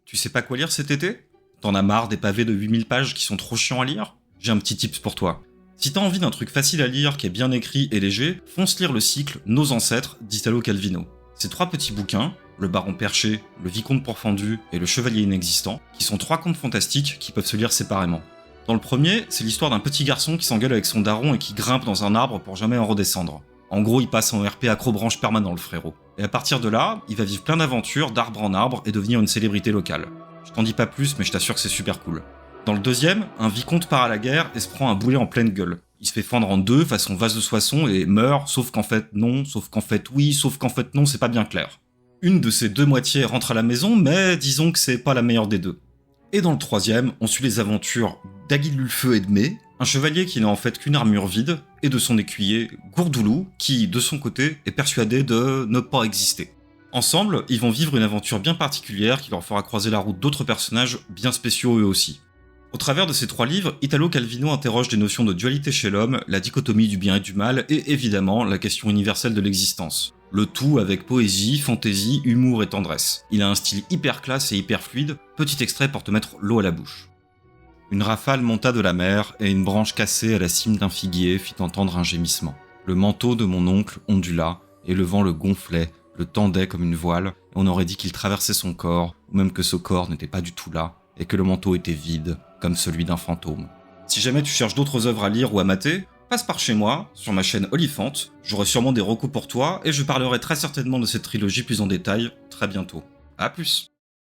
Tu sais pas quoi lire cet été? T'en as marre des pavés de 8000 pages qui sont trop chiants à lire? J'ai un petit tips pour toi. Si t'as envie d'un truc facile à lire, qui est bien écrit et léger, fonce lire le cycle Nos ancêtres d'Italo Calvino. Ces 3 petits bouquins, Le Baron Perché, Le Vicomte Pourfendu et Le Chevalier Inexistant, qui sont 3 contes fantastiques qui peuvent se lire séparément. Dans le premier, c'est l'histoire d'un petit garçon qui s'engueule avec son daron et qui grimpe dans un arbre pour jamais en redescendre. En gros, il passe en RP accrobranche permanent, le frérot. Et à partir de là, il va vivre plein d'aventures d'arbre en arbre et devenir une célébrité locale. Je t'en dis pas plus, mais je t'assure que c'est super cool. Dans le deuxième, un vicomte part à la guerre et se prend un boulet en pleine gueule. Il se fait fendre en deux façon vase de Soissons et meurt, sauf qu'en fait non, sauf qu'en fait oui, sauf qu'en fait non, c'est pas bien clair. Une de ces deux moitiés rentre à la maison, mais disons que c'est pas la meilleure des deux. Et dans le troisième, on suit les aventures d'Aguilulfeu Edmé, un chevalier qui n'a en fait qu'une armure vide, et de son écuyer Gourdoulou, qui, de son côté, est persuadé de ne pas exister. Ensemble, ils vont vivre une aventure bien particulière qui leur fera croiser la route d'autres personnages bien spéciaux eux aussi. Au travers de ces 3 livres, Italo Calvino interroge des notions de dualité chez l'homme, la dichotomie du bien et du mal, et évidemment la question universelle de l'existence. Le tout avec poésie, fantaisie, humour et tendresse. Il a un style hyper classe et hyper fluide, petit extrait pour te mettre l'eau à la bouche. Une rafale monta de la mer, et une branche cassée à la cime d'un figuier fit entendre un gémissement. Le manteau de mon oncle ondula, et le vent le gonflait, le tendait comme une voile, et on aurait dit qu'il traversait son corps, ou même que ce corps n'était pas du tout là, et que le manteau était vide, comme celui d'un fantôme. Si jamais tu cherches d'autres œuvres à lire ou à mater, passe par chez moi, sur ma chaîne Oliphant, j'aurai sûrement des recos pour toi, et je parlerai très certainement de cette trilogie plus en détail, très bientôt. A plus.